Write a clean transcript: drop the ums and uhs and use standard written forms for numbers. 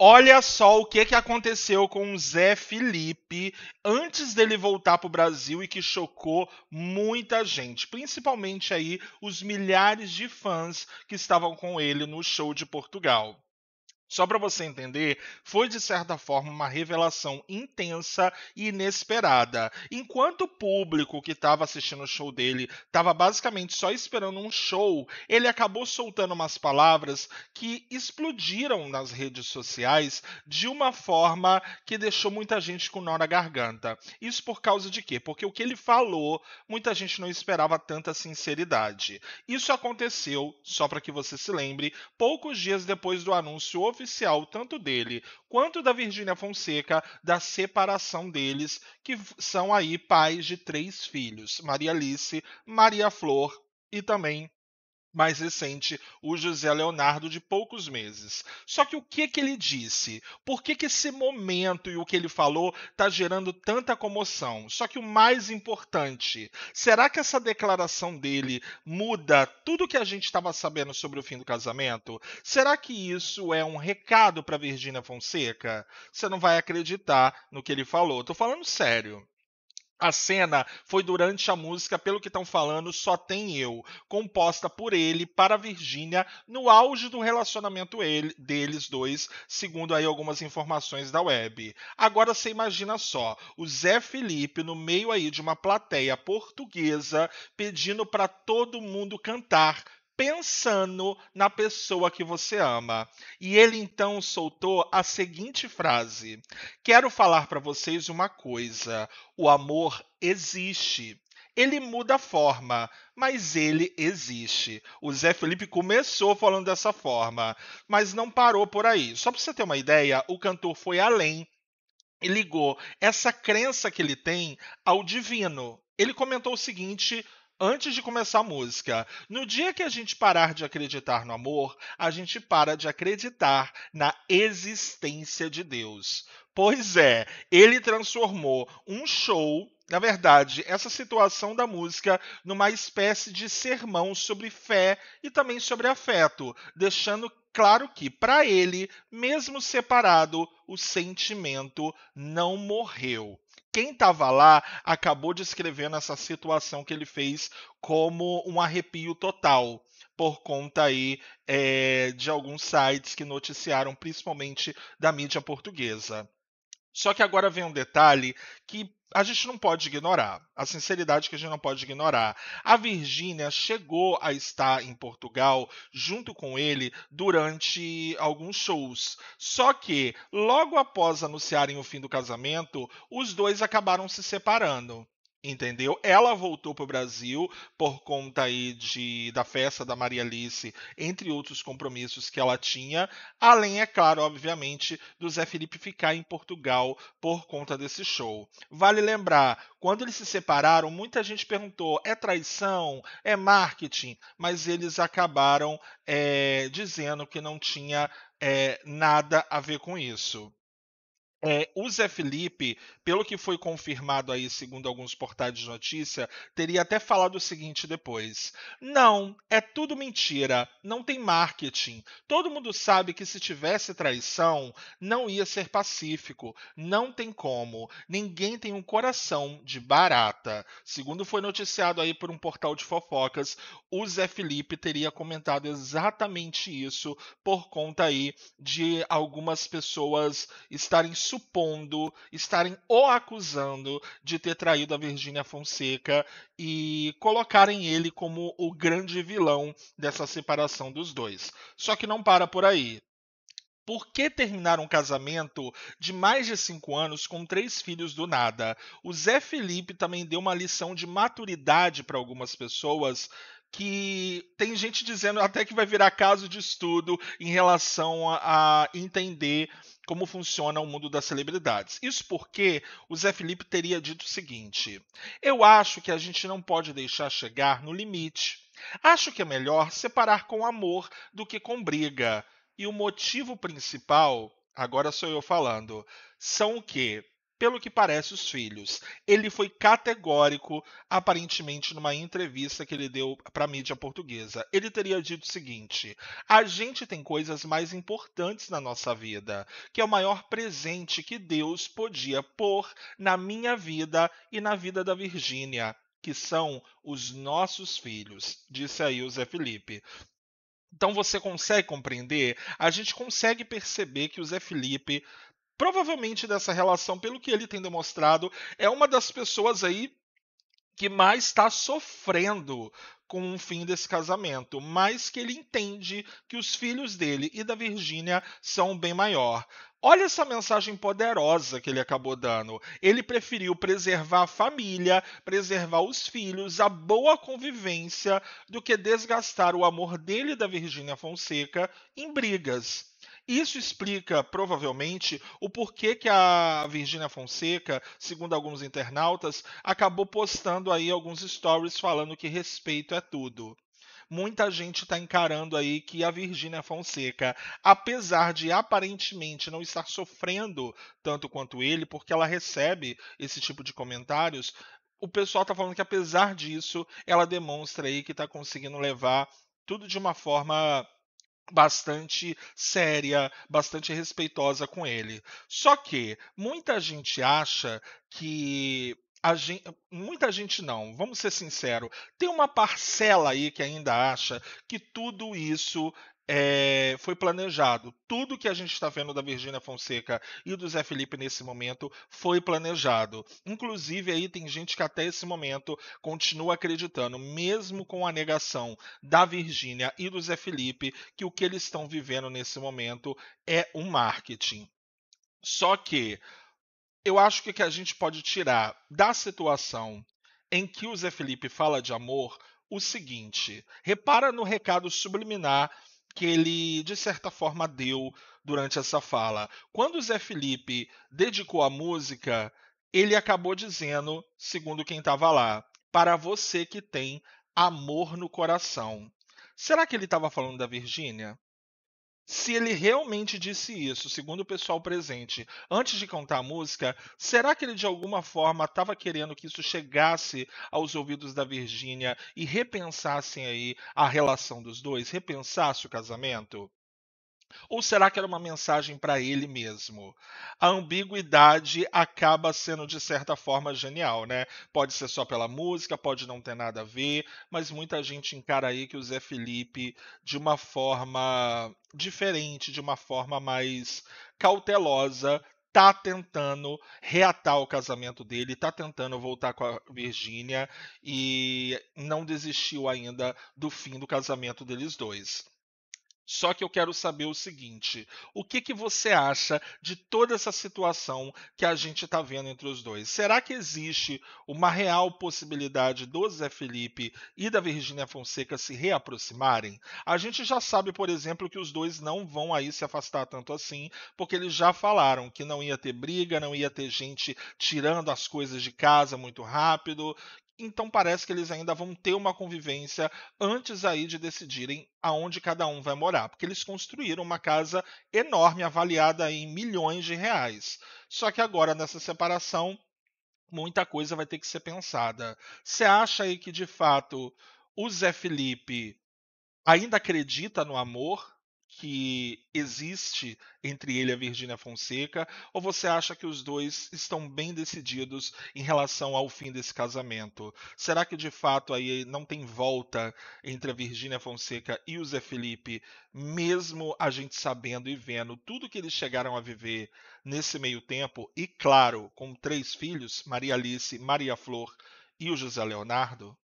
Olha só o que aconteceu com o Zé Felipe antes dele voltar para o Brasil e que chocou muita gente, principalmente aí os milhares de fãs que estavam com ele no show de Portugal. Só para você entender, foi de certa forma uma revelação intensa e inesperada. Enquanto o público que estava assistindo o show dele estava basicamente só esperando um show, ele acabou soltando umas palavras que explodiram nas redes sociais de uma forma que deixou muita gente com nó na garganta. Isso por causa de quê? Porque o que ele falou, muita gente não esperava tanta sinceridade. Isso aconteceu, só para que você se lembre, poucos dias depois do anúncio oficial, tanto dele quanto da Virgínia Fonseca, da separação deles, que são aí pais de 3 filhos: Maria Alice, Maria Flor e também mais recente, o José Leonardo, de poucos meses. Só que o que ele disse? Por que esse momento e o que ele falou está gerando tanta comoção? Só que o mais importante, será que essa declaração dele muda tudo que a gente estava sabendo sobre o fim do casamento? Será que isso é um recado para Virgínia Fonseca? Você não vai acreditar no que ele falou. Estou falando sério. A cena foi durante a música Pelo que estão falando, Só Tem Eu, composta por ele para Virgínia no auge do relacionamento deles dois, segundo aí algumas informações da web. Agora você imagina só, o Zé Felipe no meio aí de uma plateia portuguesa pedindo para todo mundo cantar, pensando na pessoa que você ama. E ele então soltou a seguinte frase: Quero falar para vocês uma coisa. O amor existe. Ele muda a forma, mas ele existe. O Zé Felipe começou falando dessa forma, mas não parou por aí. Só para você ter uma ideia, o cantor foi além e ligou essa crença que ele tem ao divino. Ele comentou o seguinte antes de começar a música: No dia que a gente parar de acreditar no amor, a gente para de acreditar na existência de Deus. Pois é, ele transformou um show, na verdade, essa situação da música, numa espécie de sermão sobre fé e também sobre afeto, deixando claro que, para ele, mesmo separado, o sentimento não morreu. Quem estava lá acabou descrevendo essa situação que ele fez como um arrepio total, por conta aí de alguns sites que noticiaram, principalmente da mídia portuguesa. Só que agora vem um detalhe que a gente não pode ignorar, a sinceridade que a gente não pode ignorar. A Virgínia chegou a estar em Portugal junto com ele durante alguns shows. Só que, logo após anunciarem o fim do casamento, os dois acabaram se separando. Entendeu? Ela voltou para o Brasil por conta aí da festa da Maria Alice, entre outros compromissos que ela tinha, além, é claro, obviamente, do Zé Felipe ficar em Portugal por conta desse show. Vale lembrar, quando eles se separaram, muita gente perguntou: é traição? É marketing? Mas eles acabaram dizendo que não tinha nada a ver com isso. O Zé Felipe, pelo que foi confirmado aí, segundo alguns portais de notícia, teria até falado o seguinte depois: Não, é tudo mentira, não tem marketing. Todo mundo sabe que se tivesse traição, não ia ser pacífico. Não tem como. Ninguém tem um coração de barata. Segundo foi noticiado aí por um portal de fofocas, o Zé Felipe teria comentado exatamente isso por conta aí de algumas pessoas estarem supondo, estarem o acusando de ter traído a Virgínia Fonseca e colocarem ele como o grande vilão dessa separação dos dois. Só que não para por aí. Por que terminar um casamento de mais de 5 anos com 3 filhos do nada? O Zé Felipe também deu uma lição de maturidade para algumas pessoas, que tem gente dizendo até que vai virar caso de estudo em relação a entender como funciona o mundo das celebridades. Isso porque o Zé Felipe teria dito o seguinte: Eu acho que a gente não pode deixar chegar no limite. Acho que é melhor separar com amor do que com briga. E o motivo principal, agora sou eu falando, são o quê? pelo que parece, os filhos. Ele foi categórico, aparentemente, numa entrevista que ele deu para a mídia portuguesa. Ele teria dito o seguinte: a gente tem coisas mais importantes na nossa vida, que é o maior presente que Deus podia pôr na minha vida e na vida da Virgínia, que são os nossos filhos, disse aí o Zé Felipe. Então você consegue compreender? A gente consegue perceber que o Zé Felipe, provavelmente dessa relação, pelo que ele tem demonstrado, é uma das pessoas aí que mais está sofrendo com o fim desse casamento, mas que ele entende que os filhos dele e da Virgínia são bem maior. Olha essa mensagem poderosa que ele acabou dando. Ele preferiu preservar a família, preservar os filhos, a boa convivência, do que desgastar o amor dele e da Virgínia Fonseca em brigas. Isso explica, provavelmente, o porquê que a Virgínia Fonseca, segundo alguns internautas, acabou postando aí alguns stories falando que respeito é tudo. Muita gente está encarando aí que a Virgínia Fonseca, apesar de aparentemente não estar sofrendo tanto quanto ele, porque ela recebe esse tipo de comentários, o pessoal está falando que apesar disso, ela demonstra aí que está conseguindo levar tudo de uma forma bastante séria, bastante respeitosa com ele. Só que muita gente acha que muita gente não, vamos ser sinceros, tem uma parcela aí que ainda acha que tudo isso foi planejado. Tudo que a gente está vendo da Virgínia Fonseca e do Zé Felipe nesse momento foi planejado. Inclusive aí tem gente que até esse momento continua acreditando, mesmo com a negação da Virgínia e do Zé Felipe, que o que eles estão vivendo nesse momento é um marketing. Só que eu acho que o que a gente pode tirar da situação em que o Zé Felipe fala de amor, o seguinte: repara no recado subliminar que ele, de certa forma, deu durante essa fala. Quando o Zé Felipe dedicou a música, ele acabou dizendo, segundo quem estava lá, para você que tem amor no coração. Será que ele estava falando da Virgínia? Se ele realmente disse isso, segundo o pessoal presente, antes de cantar a música, será que ele de alguma forma estava querendo que isso chegasse aos ouvidos da Virgínia e repensassem aí a relação dos dois, repensasse o casamento? Ou será que era uma mensagem para ele mesmo? A ambiguidade acaba sendo, de certa forma, genial, né? Pode ser só pela música, pode não ter nada a ver, mas muita gente encara aí que o Zé Felipe, de uma forma diferente, de uma forma mais cautelosa, tá tentando reatar o casamento dele, tá tentando voltar com a Virgínia e não desistiu ainda do fim do casamento deles dois. Só que eu quero saber o seguinte: o que que você acha de toda essa situação que a gente está vendo entre os dois? Será que existe uma real possibilidade do Zé Felipe e da Virgínia Fonseca se reaproximarem? A gente já sabe, por exemplo, que os dois não vão aí se afastar tanto assim, porque eles já falaram que não ia ter briga, não ia ter gente tirando as coisas de casa muito rápido. Então parece que eles ainda vão ter uma convivência antes aí de decidirem aonde cada um vai morar, porque eles construíram uma casa enorme, avaliada em milhões de reais. Só que agora nessa separação, muita coisa vai ter que ser pensada. Você acha aí que de fato o Zé Felipe ainda acredita no amor que existe entre ele e a Virgínia Fonseca, ou você acha que os dois estão bem decididos em relação ao fim desse casamento? Será que de fato aí não tem volta entre a Virgínia Fonseca e o Zé Felipe, mesmo a gente sabendo e vendo tudo que eles chegaram a viver nesse meio tempo, e claro, com 3 filhos, Maria Alice, Maria Flor e o José Leonardo?